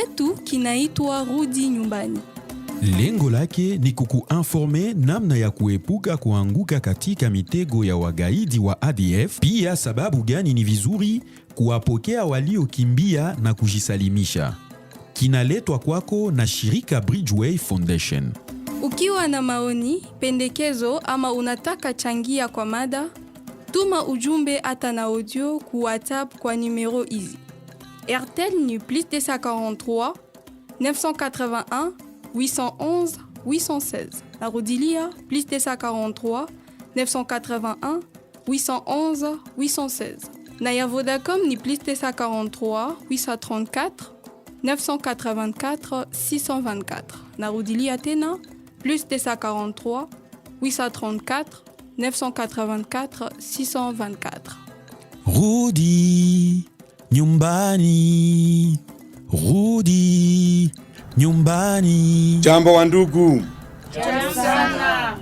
chetu kinaitwa Rudi Nyumbani. Lengo lake ni kukuinforme namna ya kuepuka kuanguka katika mitego ya wagaidi wa ADF, pia sababu gani ni vizuri kuwapokea waliokimbia na kujisalimisha. Kinaletwa kwako na shirika Bridgeway Foundation. Ukiwa na maoni, pendekezo ama unataka changia kwa mada, tuma ujumbe hata na audio ku WhatsApp kwa numero hizi. RTL ni +243 981 811 816. Narudilia +243 981 811 816. Na ya Vodacom ni +243 834 984 624. Narudilia tena +243 834 984 624. Rudi Nyumbani, Rudi Nyumbani. Jambo wa ndugu. Jambo sana.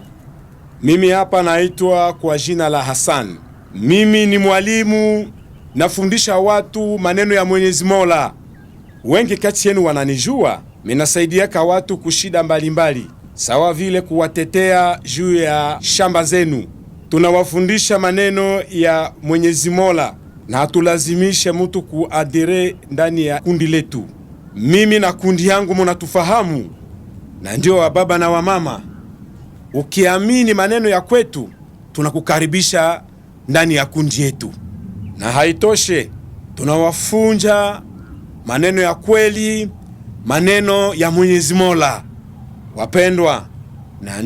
Mimi hapa naitwa kwa jina la Hassan. Mimi ni mwalimu, nafundisha watu maneno ya Mwenyezi Mola. Wengi kati yenu wananijua, minasaidiaka watu kushida mbalimbali, sawa vile kuwatetea juu ya shamba zenu. Tunawafundisha maneno ya Mwenyezi Mola na hatulazimishe mtu kuadire ndani ya kundi letu. Mimi na kundi yangu munatufahamu, na ndio wa baba na wa mama. Ukiamini maneno ya kwetu, tunakukaribisha ndani ya kundi yetu. Na haitoshe, tunawafunja maneno ya kweli, maneno ya Mwenyezi Mola. Wapendwa, na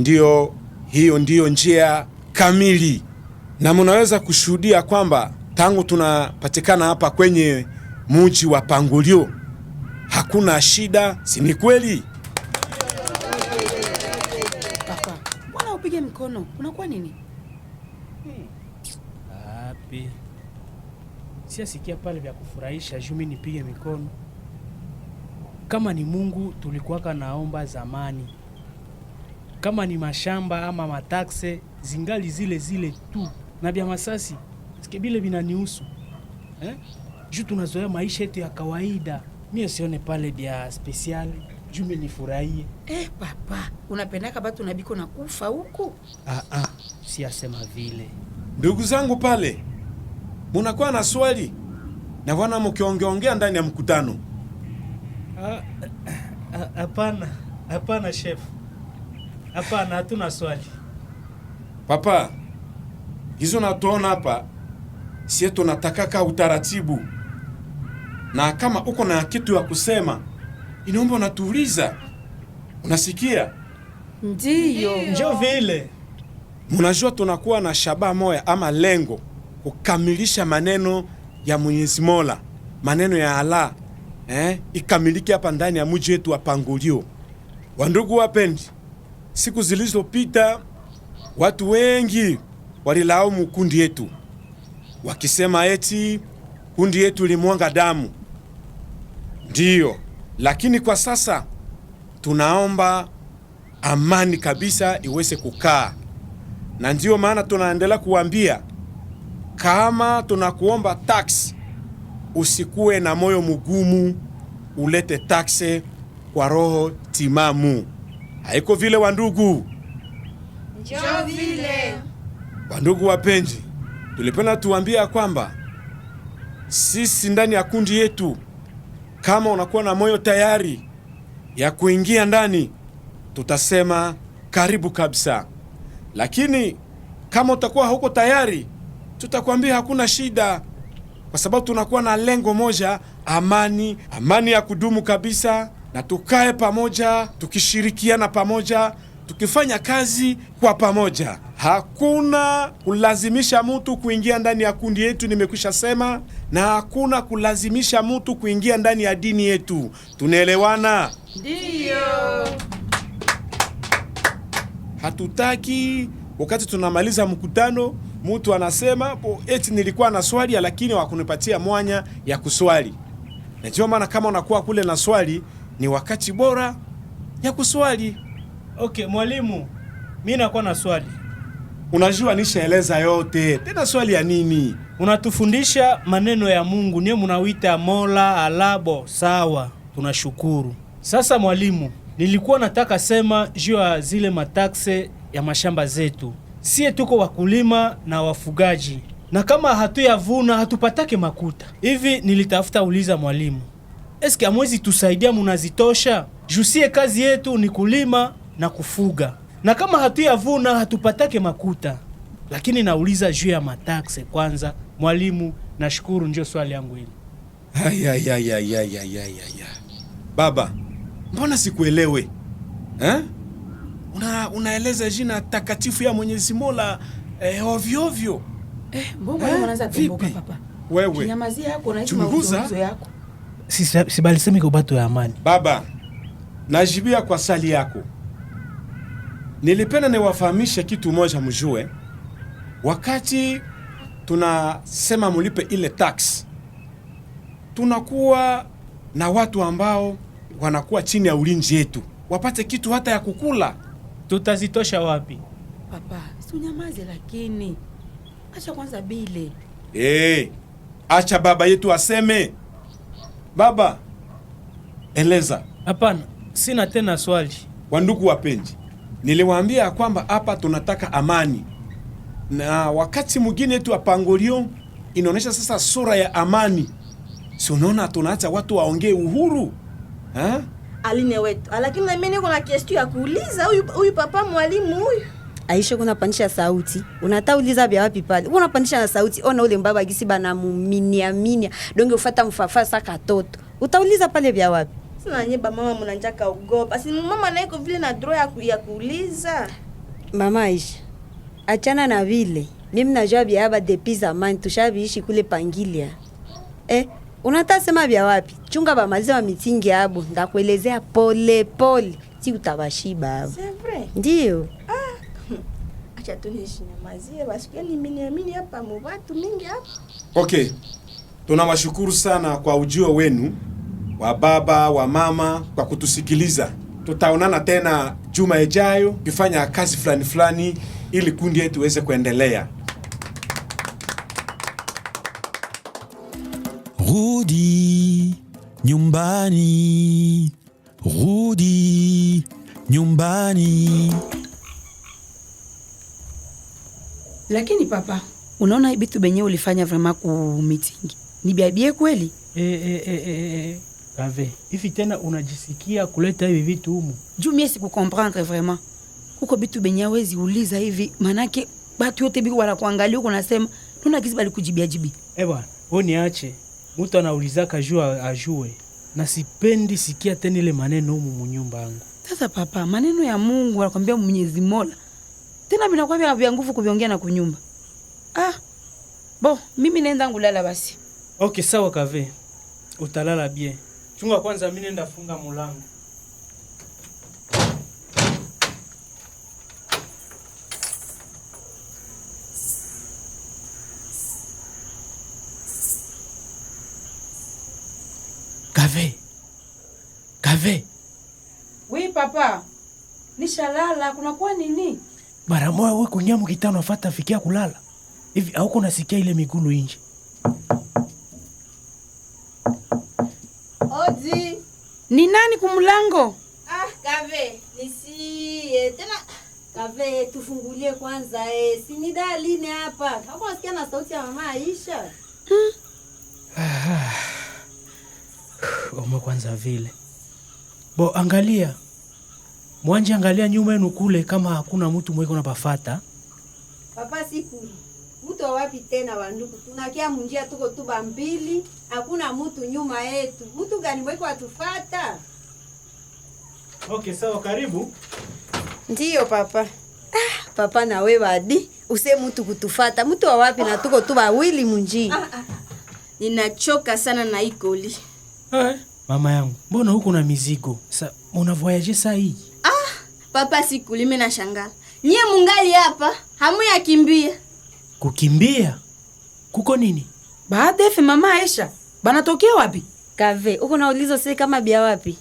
hiyo ndio njia kamili. Na munaweza kushuhudia kwamba tangu tunapatikana hapa kwenye mji wa Pangulio hakuna shida, si ni kweli? Papa, mbona upige mkono? Unakuwa nini? Api. Siasikia pale vya kufurahisha jumi nipige mikono. Kama ni Mungu tulikuwaka naomba zamani. Kama ni mashamba ama matakse zingali zile tu. Na vya masasi sike bile binanihusu. Juu tunazoea maisha yetu ya kawaida. Mimi sione pale vya special jumi nifurahie. Papa, unapendaka batu na biko na kufa huko? Siasema vile. Ndugu zangu pale, munakuwa na swali na wana mkiongeongea ndani ya mkutano? Hapana chef. Hapana, hatuna swali. Papa, hizo natuona hapa, sie tunatakaka utaratibu. Na kama uko na kitu ya kusema, inaomba unatuuliza. Unasikia? Ndiyo. Njoo vile. Munajua tunakuwa na shabaha moja ama lengo kukamilisha maneno ya Mwenyezi Mola, maneno ya Allah, ikamiliki hapa ndani ya mji wetu wa Pangulio. Wandugu wapendi, siku zilizopita watu wengi walilaumu kundi yetu, wakisema eti kundi yetu limwanga damu. Ndiyo, lakini kwa sasa tunaomba amani kabisa iweze kukaa. Na ndiyo maana tunaendelea kuambia, kama tunakuomba tax, usikuwe na moyo mgumu, ulete taxe kwa roho timamu. Haiko vile wandugu? Njoo vile. Wandugu wapenzi, tulipenda tuambia kwamba sisi ndani ya kundi yetu, kama unakuwa na moyo tayari ya kuingia ndani, tutasema karibu kabisa. Lakini kama utakuwa hauko tayari, tutakwambia hakuna shida, kwa sababu tunakuwa na lengo moja, amani ya kudumu kabisa, na tukae pamoja, tukishirikiana pamoja, tukifanya kazi kwa pamoja. Hakuna kulazimisha mtu kuingia ndani ya kundi yetu, nimekwisha sema, na hakuna kulazimisha mtu kuingia ndani ya dini yetu. Tunaelewana? Ndiyo. Hatutaki wakati tunamaliza mkutano mtu anasema eti nilikuwa na swali lakini wakunipatia mwanya ya kuswali. Na ndio maana kama unakuwa kule na swali, ni wakati bora ya kuswali. Okay, mwalimu, mimi nakuwa na swali. Unajua nishaeleza yote, tena swali ya nini? Unatufundisha maneno ya Mungu, niye munawita Mola, Alabo, sawa. tunashukuru. Sasa mwalimu, nilikuwa nataka sema juu ya zile matakse ya mashamba zetu. Sie tuko wakulima na wafugaji, na kama hatuyavuna hatupatake makuta. Hivi nilitafuta uliza mwalimu, eske amwezi tusaidia munazitosha? Jusie kazi yetu ni kulima na kufuga, na kama hatuyavuna hatupatake makuta. Lakini nauliza juu ya matakse kwanza. Mwalimu, nashukuru, ndio swali yangu hili. Baba, mbona sikuelewe? Unaeleza jina takatifu ya Mwenyezi Mola ovyo ovyo. Mbona unaanza kumbuka papa? Wewe. Kinyamazia yako na chunguza yako. Sibalisemi kwa bato ya amani. Baba, najibia kwa sali yako. Nilipenda niwafahamishe kitu moja mjue. Wakati tunasema mulipe ile tax, tunakuwa na watu ambao wanakuwa chini ya ulinzi yetu, wapate kitu hata ya kukula. Tutazitosha wapi? Papa, usinyamaze lakini. Acha kwanza bile. Acha baba yetu aseme. Baba, eleza. Hapana, sina tena swali. Wandugu wapenzi, niliwaambia kwamba hapa tunataka amani. Na wakati mwingine tu apangolio inaonesha sasa sura ya amani. Si unaona tunaacha watu waongee uhuru? Aline wetu. Lakini na mimi niko na question ya kuuliza huyu papa mwalimu huyu. Aisha, kuna pandisha sauti. Unatauliza bia wapi pale? Unapandisha na sauti. Ona ule mbaba gisi bana muminia. Donge ufata mfafa saka toto. Utauliza pale bia wapi? Sina nyeba mama mnanjaka ugopa. Si mama naiko vile na draw ya kuuliza. Mama Aisha, achana na vile. Mimi najua bia haba depuis zamani tushabiishi kule Pangilia. Unatasema bia wapi? Chunga bamaliza wa mitingi hapo. Ndakuelezea pole pole. Si utabashiba hapo. C'est vrai? Ndio. Acha tunishinyamazie basi kwani mimi hapa watu mingi hapa. Okay. Tunawashukuru sana kwa ujio wenu, wa baba, wa mama, kwa kutusikiliza. Tutaonana tena juma ijayo kufanya kazi fulani ili kundi yetu iweze kuendelea. Rudi nyumbani, rudi nyumbani. Lakini papa, unaona bitu benye ulifanya vraiment ku meeting. Ni biabie kweli? Kave, hivi tena unajisikia kuleta hivi vitu humu? Juu mie siku comprendre vraiment. Kuko bitu benye wezi uliza hivi, manake batu yote biko wanakuangalia uko nasema, nuna kisi bali kujibia jibi. Bwana, wewe niache. Mtu anaulizaka jua ajue. Na sipendi sikia tena ile maneno humu munyumba yangu. Sasa papa, maneno ya Mungu anakuambia Mwenyezi Mola. Tena binakuwa vya nguvu kuviongea na kunyumba. Mimi nenda ngulala basi. Okay, sawa Kave. Utalala bien. Chunga kwanza mimi nenda funga mulango. Kave. Oui papa. Nishalala, kuna kwa nini? Mara moja wewe kunyamu kitano afata fikia kulala. Hivi hauko nasikia ile migulu nje? Odi. Ni nani kumlango? Kave, nisiye. Tena Kave tufungulie kwanza sinida line hapa. Hapo nasikia na sauti ya mama Aisha. Ome kwanza vile. Angalia. Mwanje angalia nyuma yenu kule kama hakuna mtu mweko na pafata. Papa siku. Mtu wapi tena wanduku? Tunakia munjia tuko tuba mbili, hakuna mtu nyuma yetu. Mtu gani mweko atufata? Okay, sawa, karibu. Ndiyo papa. Papa na wewe adi, use mtu kutufata. Mtu wa wapi na tuko tuba wili munji. Ninachoka sana na ikoli. Mama yangu, mbona huko na mizigo? Una voyage saa hii? Papa siku lime na shangala. Nyie mungali hapa, hamu ya kimbia. Kukimbia? Kuko nini? Baada ya mama Aisha, banatokea wapi? Kave, uko na ulizo sisi kama bia wapi?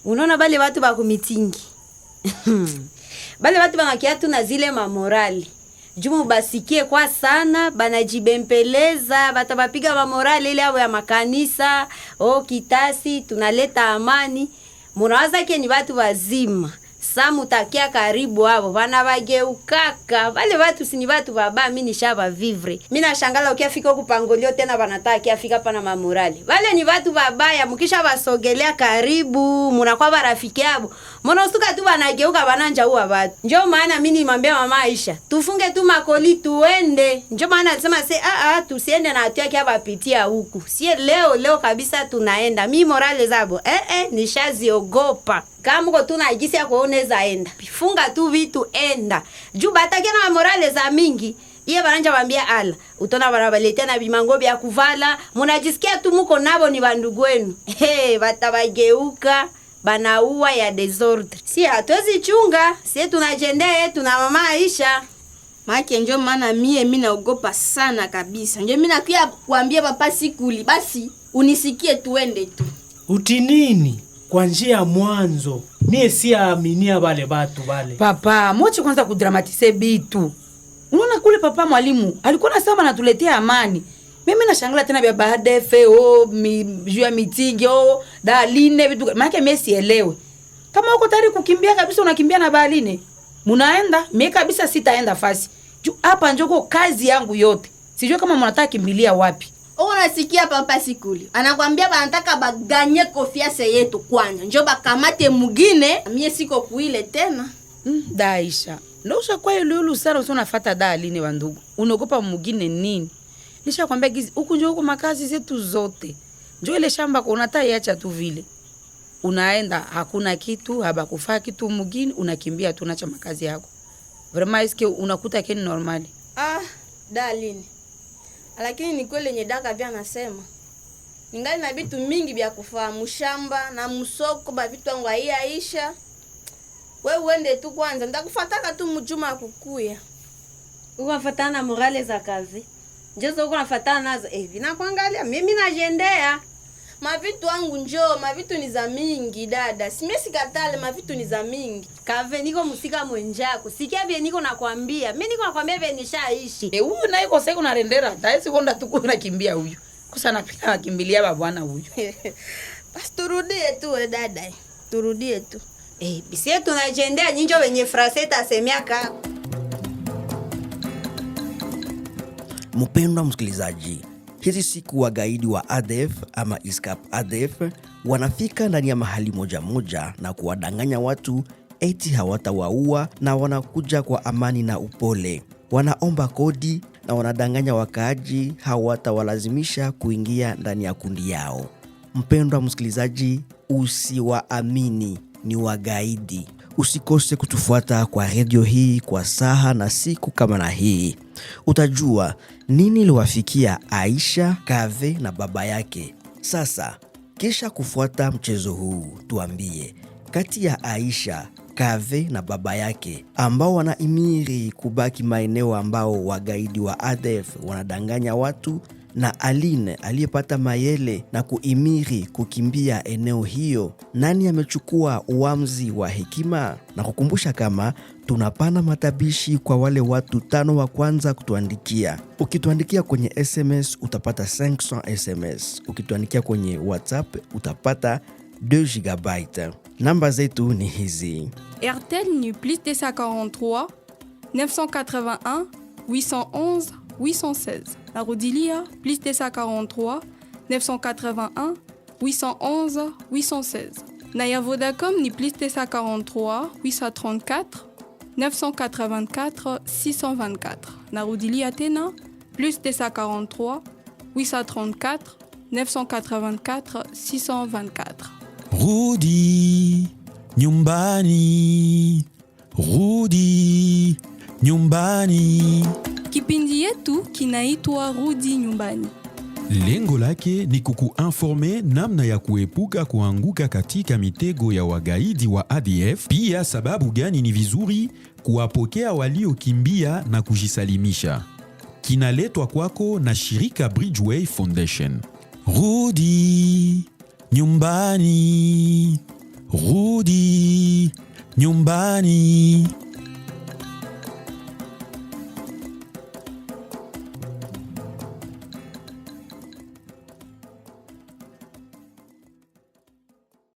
Unaona bale watu ba kumitingi. Bale watu banakia tu na zile mamorali. Jumu basikie kwa sana, banajibempeleza, batabapiga ba morale ile ya makanisa, kitasi, tunaleta amani. Munawaza ke ni watu wazima. Samu takia karibu hapo, bana bageukaka. Wale watu si ni watu baba, mimi nishaba vivre. Mimi nashangala ukiafika huko pangolio tena banataka kiafika pana mamorale. Wale ni watu babaya, mkisha basogelea karibu, munakuwa barafiki yabo. Mbona usuka tu banageuka bananja huwa watu. Njoo maana mimi nimwambia mama Aisha, tufunge tu makoli tuende. Njoo maana alisema tusiende na hatua kia bapitia huku. Sie leo kabisa tunaenda. Mimi morale zabo. Nishaziogopa. Kama uko tunajisi ya kuoneza enda. Funga tu vitu enda. Juu batake na morale za mingi. Iye baranja wambia ala. Utona barabaletea na bimango bya kuvala. Munajisikia tu muko nabo ni bandugu wenu. Batabageuka. Banaua ya desordre. Si hatuwezi chunga. Si tunajendea yetu na mama Aisha. Maki njo maana mimi naogopa sana kabisa. Njo mimi nakuya kuambia papa Sikuli. Basi unisikie tuende tu. Uti nini? Kwa njia mwanzo. Mie siaminia wale batu wale. Papa, mochi kwanza kudramatise bitu. Unaona kule papa mwalimu, alikuwa anasema anatuletea amani. Mimi nashangala tena bya badefe, juu ya mitingi, daline, vitu. Maana mimi sielewe. Kama uko tayari kukimbia kabisa unakimbia na baline. Munaenda, mimi kabisa sitaenda fasi. Juu hapa njoko kazi yangu yote. Sijui kama mnataka kimbilia wapi. Unasikia papa Sikuli. Anakuambia banataka baganye konfiance yetu kwanja. Njoo bakamate mugine, mie siko kuile tena. Daisha. Ndio ushakuwa yulu sana unafuata daline wa ndugu. Unaogopa mugine nini? Nishakwambia gizi huku njoo huko makazi zetu zote. Njoo ile shamba kwa unataiacha tu vile. Unaenda hakuna kitu, habakufaa kitu mugine, unakimbia tu unacha makazi yako. Vraiment est-ce que unakuta keni normali? Daline. Lakini ni kweli yenye daka vya nasema. Ningali na vitu mingi vya kufahamu shamba na msoko ba vitu wangu Aisha. Wewe uende tu kwanza, nitakufuataka tu mjuma kukuya. Unafuatana na morale za kazi. Njezo uko nafuatana nazo. Vinakuangalia mimi najendea. Mavitu wangu njoo, mavitu ni za mingi dada. Simesi katale mavitu ni za mingi. Kave niko musika mwenjako. Sikia vile niko nakwambia. Mimi niko nakwambia vile nishaishi. Huyu naye kwa sasa unarendera. Taisi konda tu kunakimbia huyu. Kosa napika nakimbilia babwana huyu. Basi turudie tu dada. Turudie tu. Bisie tunajendea nyinjo wenye fraseta semiaka. Mpendwa msikilizaji, hizi siku wagaidi wa ADF ama ISCAP ADF wanafika ndani ya mahali moja na kuwadanganya watu eti hawatawaua na wanakuja kwa amani na upole. Wanaomba kodi na wanadanganya wakaaji hawatawalazimisha kuingia ndani ya kundi yao. Mpendwa msikilizaji, usiwaamini, ni wagaidi. Usikose kutufuata kwa redio hii kwa saha na siku kama na hii. Utajua nini liwafikia Aisha, Kave na baba yake. Sasa, kisha kufuata mchezo huu, tuambie, kati ya Aisha, Kave na baba yake ambao wanaimiri kubaki maeneo ambao wagaidi wa ADF wanadanganya watu, na Aline aliyepata mayele na kuimiri kukimbia eneo hiyo, nani amechukua uamuzi wa hekima? Na kukumbusha kama tunapana matabishi kwa wale watu 5 wa kwanza kutuandikia. Ukituandikia kwenye SMS utapata 500 SMS. Ukituandikia kwenye WhatsApp utapata 2 GB. Namba zetu ni hizi. RTL ni plus 243 981 811 816. La Rodilia plus 243 981 811 816. Naya Vodacom ni plus 243 834 984 624. Na Rodilia Atena plus 243 834 984 624. Rudi nyumbani, Rudi nyumbani. Kipindi yetu kinaitwa Rudi nyumbani. Lengo lake ni kukuinforme namna ya kuepuka kuanguka katika mitego ya wagaidi wa ADF, pia sababu gani ni vizuri kuwapokea waliokimbia na kujisalimisha. Kinaletwa kwako na shirika Bridgeway Foundation. Rudi nyumbani, Rudi nyumbani.